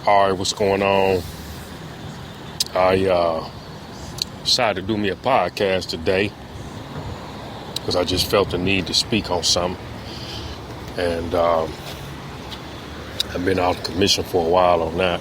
All right, what's going on? I decided to do me a podcast today because I just felt the need to speak on something. And I've been out of commission for a while on that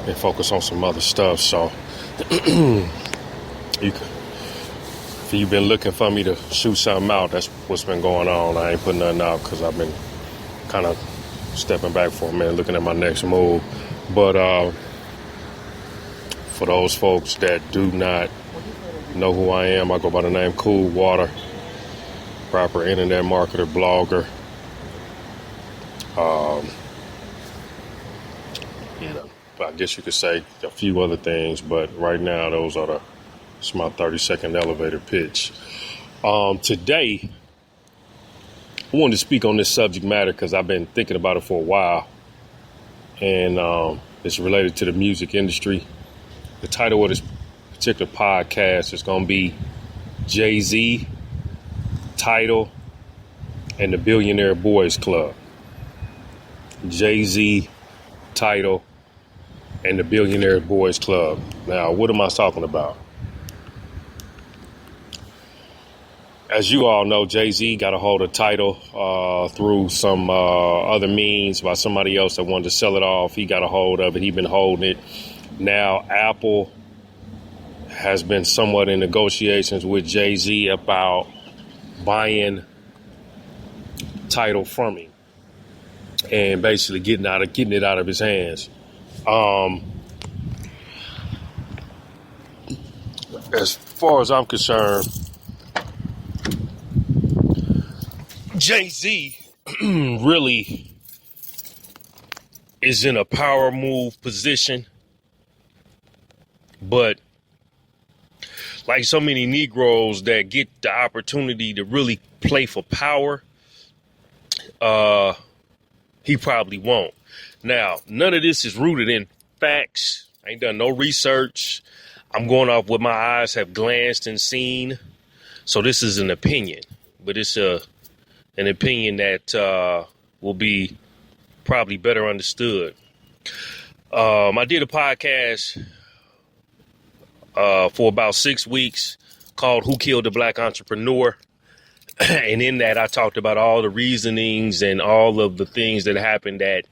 and focus on some other stuff. So if you've been looking for me to shoot something out, that's what's been going on. I ain't putting nothing out because I've been kind of stepping back for a minute, looking at my next move. But for those folks that do not know who I am, I go by the name Cool Water, proper internet marketer, blogger. I guess you could say a few other things, but right now it's my 30-second elevator pitch. Today, I wanted to speak on this subject matter because I've been thinking about it for a while, and it's related to the music industry. The title of this particular podcast is going to be Jay-Z, Tidal, and the Billionaire Boyz Club. Jay-Z, Tidal, and the Billionaire Boyz Club. Now, what am I talking about? As you all know, Jay-Z got a hold of Tidal through some other means by somebody else that wanted to sell it off. He got a hold of it. He's been holding it. Now, Apple has been somewhat in negotiations with Jay-Z about buying Tidal from him and basically getting it out of his hands. As far as I'm concerned, Jay-Z really is in a power move position, but like so many Negroes that get the opportunity to really play for power, he probably won't. Now, none of this is rooted in facts. I ain't done no research. I'm going off what my eyes have glanced and seen. So this is an opinion, but it's an opinion that will be probably better understood. I did a podcast for about 6 weeks called Who Killed the Black Entrepreneur? And in that, I talked about all the reasonings and all of the things that happened that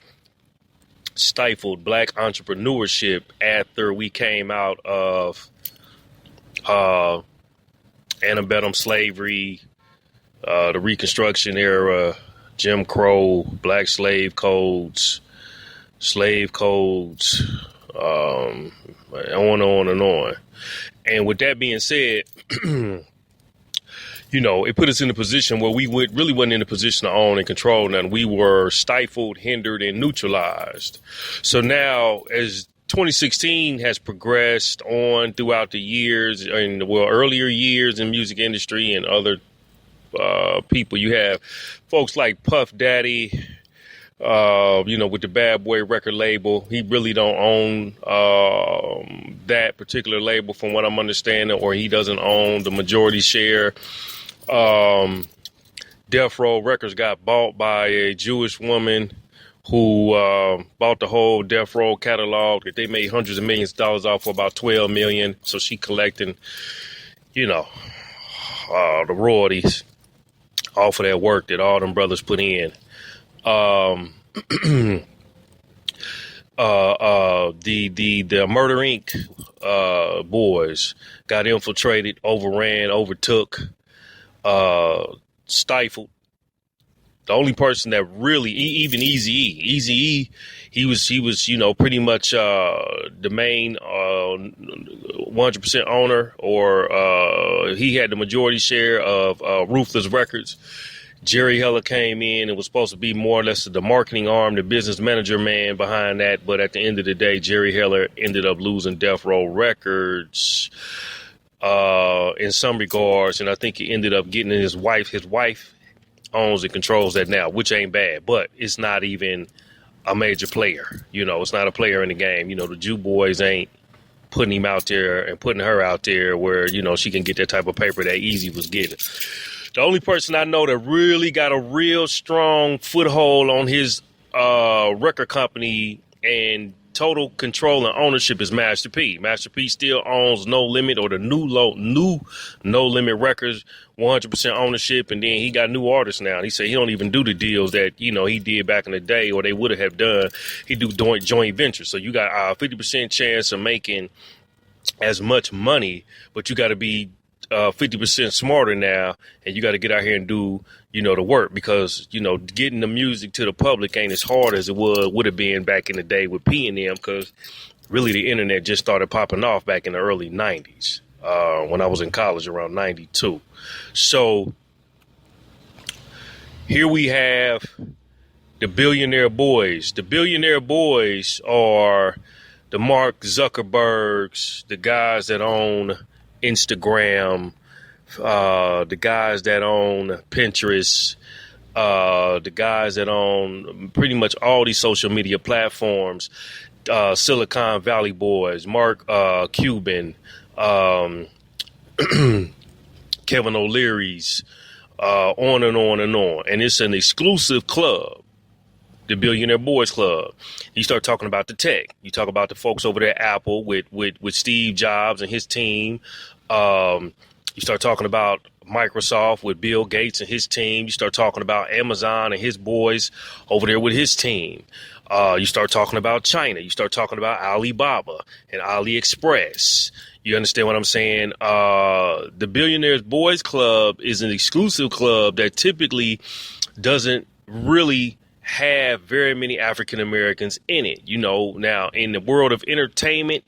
stifled black entrepreneurship after we came out of antebellum slavery, the Reconstruction era, Jim Crow, black slave codes, on and on. And with that being said, it put us in a position where we really wasn't in a position to own and control none. We were stifled, hindered, and neutralized. So now, as 2016 has progressed on throughout the years, earlier years in music industry and other people, you have folks like Puff Daddy, with the Bad Boy record label. He really don't own that particular label from what I'm understanding, or he doesn't own the majority share. Death Row Records got bought by a Jewish woman who bought the whole Death Row catalog that they made hundreds of millions of dollars off for about $12 million. So she collecting, the royalties off of that work that all them brothers put in. The Murder Inc. Boys got infiltrated, overran, overtook, stifled. The only person that really, even Eazy-E, he was, pretty much the main 100% owner, or he had the majority share of Ruthless Records. Jerry Heller came in and was supposed to be more or less the marketing arm, the business manager man behind that. But at the end of the day, Jerry Heller ended up losing Death Row Records in some regards. And I think he ended up getting his wife. His wife owns and controls that now, which ain't bad. But it's not even a major player. It's not a player in the game. The Jew boys ain't putting him out there and putting her out there where, she can get that type of paper that Easy was getting. The only person I know that really got a real strong foothold on his record company and total control and ownership is Master P. Master P still owns No Limit, or the new No Limit Records, 100% ownership. And then he got new artists now. He said he don't even do the deals that, he did back in the day, or they would have done. He do joint ventures. So you got a 50% chance of making as much money, but you got to be 50% smarter now, and you got to get out here and do, the work, because, getting the music to the public ain't as hard as it would have been back in the day with P and them, because really the internet just started popping off back in the early 90s, when I was in college around 92. So here we have the Billionaire Boyz. The Billionaire Boyz are the Mark Zuckerbergs, the guys that own Instagram, the guys that own Pinterest, the guys that own pretty much all these social media platforms, Silicon Valley Boys, Mark Cuban, Kevin O'Leary's, on and on and on. And it's an exclusive club, the Billionaire Boyz Club. You start talking about the tech. You talk about the folks over there at Apple with Steve Jobs and his team. You start talking about Microsoft with Bill Gates and his team. You start talking about Amazon and his boys over there with his team. You start talking about China. You start talking about Alibaba and AliExpress. You understand what I'm saying? The Billionaire Boyz Club is an exclusive club that typically doesn't really have very many African Americans in it. Now in the world of entertainment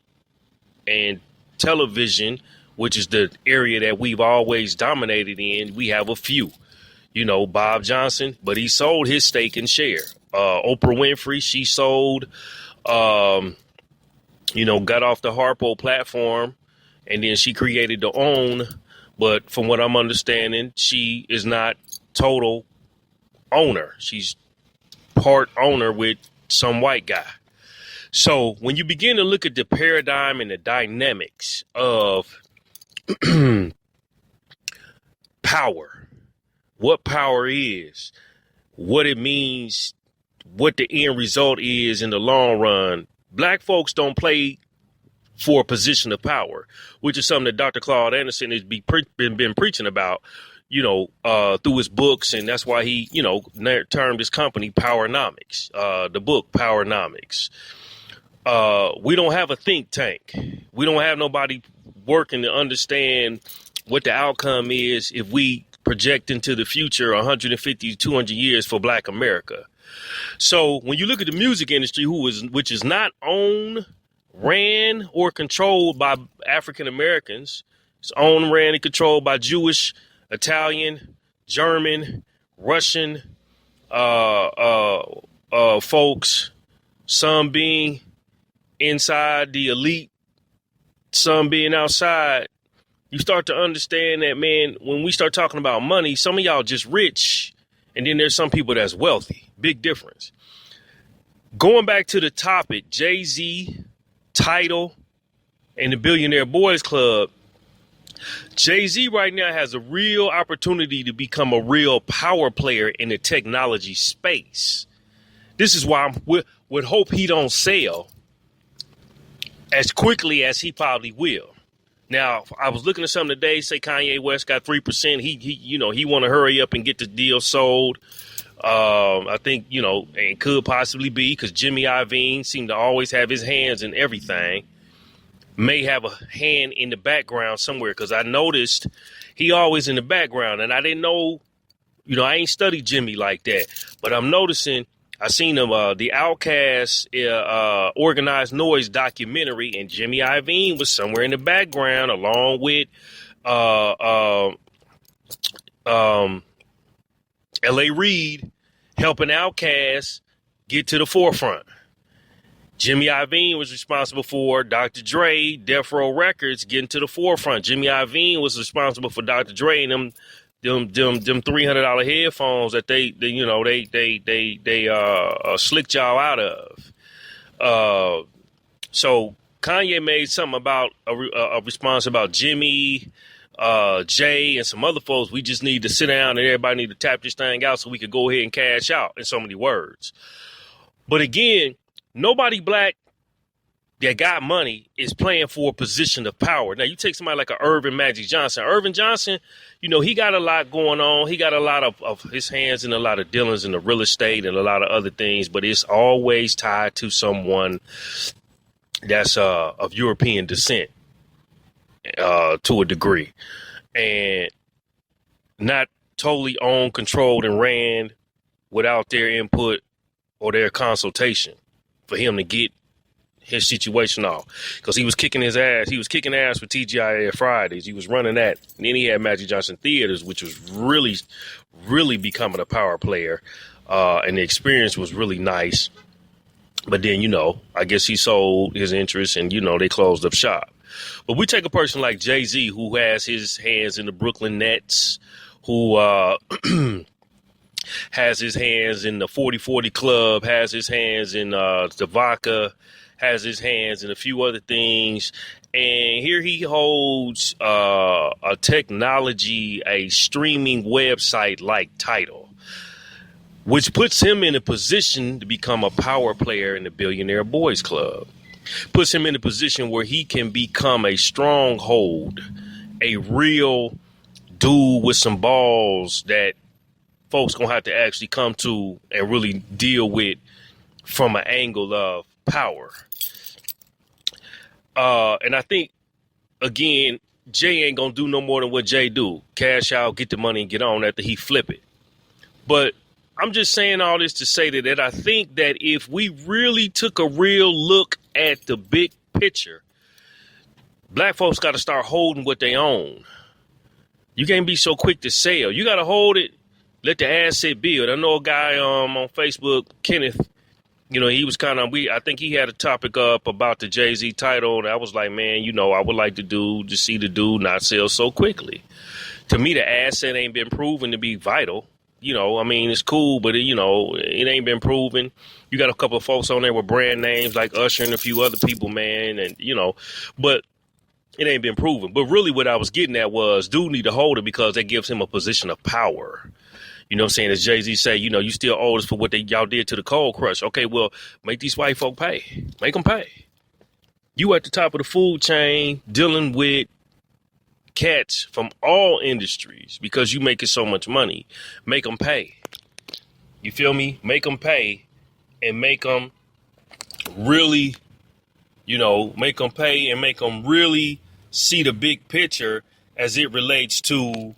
and television, which is the area that we've always dominated in, we have a few. Bob Johnson, but he sold his stake and share. Oprah Winfrey, she sold, got off the Harpo platform, and then she created her own. But from what I'm understanding, she is not total owner. She's part owner with some white guy. So when you begin to look at the paradigm and the dynamics of power, what power is, what it means, what the end result is in the long run, black folks don't play for a position of power, which is something that Dr. Claude Anderson has been preaching about, through his books. And that's why he, termed his company Powernomics, the book Powernomics. We don't have a think tank. We don't have nobody working to understand what the outcome is if we project into the future 150, 200 years for Black America. So when you look at the music industry, which is not owned, ran, or controlled by African Americans, it's owned, ran, and controlled by Jewish, Italian, German, Russian folks, some being inside the elite, some being outside. You start to understand that, man, when we start talking about money, some of y'all just rich, and then there's some people that's wealthy. Big difference. Going back to the topic, Jay-Z, Tidal, and the Billionaire Boyz Club, Jay-Z right now has a real opportunity to become a real power player in the technology space. This is why I would hope he don't sell as quickly as he probably will. Now, I was looking at something today, say Kanye West got 3%. He want to hurry up and get the deal sold. I think, it could possibly be because Jimmy Iovine seemed to always have his hands in everything. May have a hand in the background somewhere, because I noticed he always in the background, and I didn't know, I ain't studied Jimmy like that, but I'm noticing. I seen him, the Outkast Organized Noise documentary, and Jimmy Iovine was somewhere in the background along with L.A. Reid helping Outkast get to the forefront. Jimmy Iovine was responsible for Dr. Dre, Death Row Records getting to the forefront. Jimmy Iovine was responsible for Dr. Dre and them $300 headphones that they slicked y'all out of. So Kanye made something about a response about Jimmy, Jay, and some other folks. We just need to sit down and everybody need to tap this thing out so we could go ahead and cash out, in so many words. But again, nobody black that got money is playing for a position of power. Now, you take somebody like a Irvin Magic Johnson. Irvin Johnson, he got a lot going on. He got a lot of his hands in a lot of dealings in the real estate and a lot of other things, but it's always tied to someone that's of European descent to a degree, and not totally owned, controlled, and ran without their input or their consultation for him to get his situation off, because he was kicking his ass. He was kicking ass for TGIF Fridays. He was running that. And then he had Magic Johnson Theaters, which was really, really becoming a power player. And the experience was really nice. But then, I guess he sold his interest and, they closed up shop. But we take a person like Jay-Z, who has his hands in the Brooklyn Nets, who has his hands in the 40-40 Club, has his hands in the Vodka, has his hands in a few other things. And here he holds a technology, a streaming website like Tidal, which puts him in a position to become a power player in the Billionaire Boyz Club. Puts him in a position where he can become a stronghold, a real dude with some balls that folks gonna have to actually come to and really deal with from an angle of power. And I think, again, Jay ain't gonna do no more than what Jay do. Cash out, get the money, and get on after he flip it. But I'm just saying all this to say that I think that if we really took a real look at the big picture, black folks got to start holding what they own. You can't be so quick to sell. You got to hold it. Let the asset build. I know a guy on Facebook, Kenneth. He was kind of, I think he had a topic up about the Jay-Z title. And I was like, man, I would like to see the dude not sell so quickly. To me, the asset ain't been proven to be vital. It's cool, but it ain't been proven. You got a couple of folks on there with brand names like Usher and a few other people, man. And, but it ain't been proven. But really what I was getting at was dude need to hold it because that gives him a position of power. You know what I'm saying? As Jay-Z say, you still owe us for what y'all did to the Cold Crush. Okay, well, make these white folk pay. Make them pay. You at the top of the food chain dealing with cats from all industries because you making so much money. Make them pay. You feel me? Make them pay and make them really, make them pay and make them really see the big picture as it relates to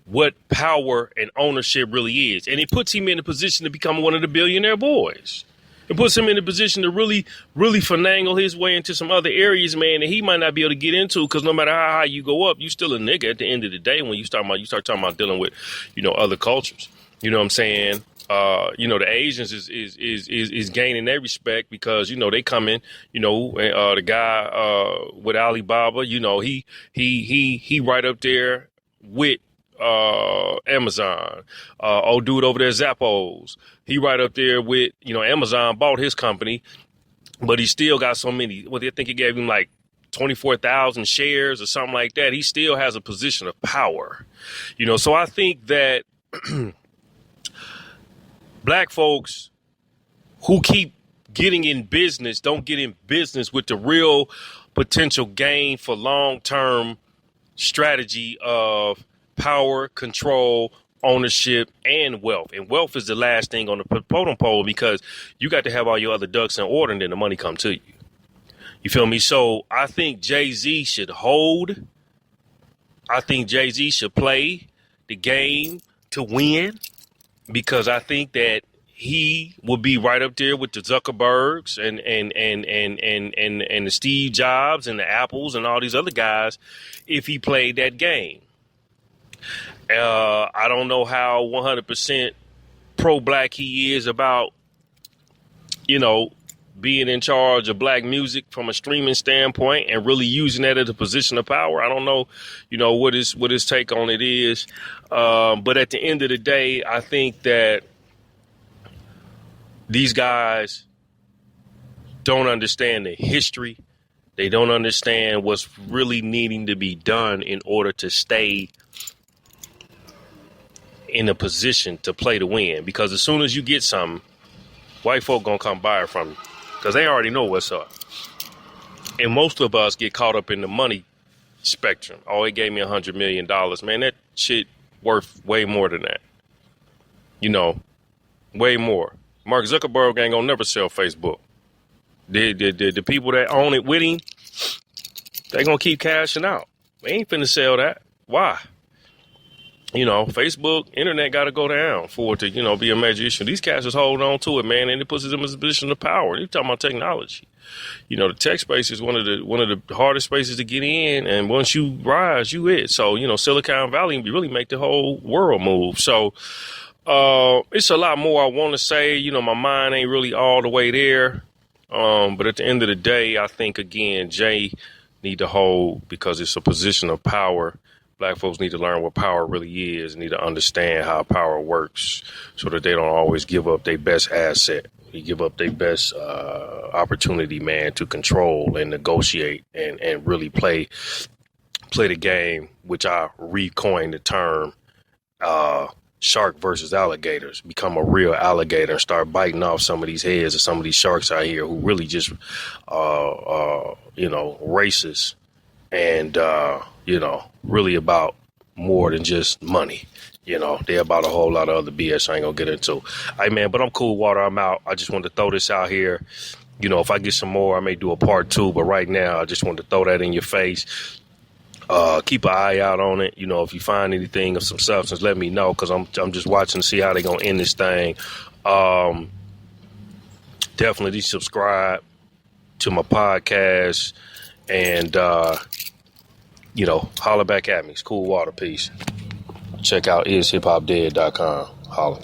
what power and ownership really is. And it puts him in a position to become one of the Billionaire Boyz. It puts him in a position to really, really finagle his way into some other areas, man, that he might not be able to get into, because no matter how high you go up, you still a nigga at the end of the day when you start talking about dealing with, other cultures. You know what I'm saying? The Asians is gaining their respect because, they come in, the guy with Alibaba, he right up there with Amazon. Old dude over there, Zappos. He right up there with, Amazon bought his company, but he still got so many. Well, I think he gave him like 24,000 shares or something like that. He still has a position of power, So I think that black folks who keep getting in business don't get in business with the real potential gain for long-term strategy of power, control, ownership, and wealth. And wealth is the last thing on the totem pole because you got to have all your other ducks in order and then the money come to you. You feel me? So I think Jay-Z should hold. I think Jay-Z should play the game to win because I think that he will be right up there with the Zuckerbergs and the Steve Jobs and the Apples and all these other guys if he played that game. I don't know how 100% pro-black he is about, being in charge of black music from a streaming standpoint and really using that as a position of power. I don't know, what his take on it is. But at the end of the day, I think that these guys don't understand the history. They don't understand what's really needing to be done in order to stay in a position to play to win. Because as soon as you get something, white folk gonna come buy it from you. because they already know what's up. And most of us get caught up in the money spectrum. Oh, it gave me $100 million. Man, that shit worth way more than that. You know, way more. Mark Zuckerberg ain't gonna never sell Facebook. The people that own it with him, they gonna keep cashing out. They ain't finna sell that. Why? You know, Facebook, internet got to go down for it to, you know, be a major issue. These cats just hold on to it, man, and it puts them in a position of power. You're talking about technology. You know, the tech space is one of the hardest spaces to get in, and once you rise, you it. So, you know, Silicon Valley really make the whole world move. So, it's a lot more I want to say. You know, my mind ain't really all the way there. But at the end of the day, I think, again, Jay need to hold, because it's a position of power. Black folks need to learn what power really is, need to understand how power works so that they don't always give up their best asset. You give up their best opportunity, man, to control and negotiate and really play the game, which I recoined the term shark versus alligators. Become a real alligator and start biting off some of these heads of some of these sharks out here who really just, you know, racist and, you know, really about more than just money. You know, they're about a whole lot of other BS I ain't gonna get into. Hey, man, but I'm cool, Water. I'm out. I just wanted to throw this out here. You know, if I get some more, I may do a part 2. But right now, I just wanted to throw that in your face. Keep an eye out on it. You know, if you find anything of some substance, let me know, because I'm just watching to see how they're gonna end this thing. Definitely subscribe to my podcast, and you know, holler back at me. It's Cool Water. Peace. Check out ishiphopdead.com. Holler.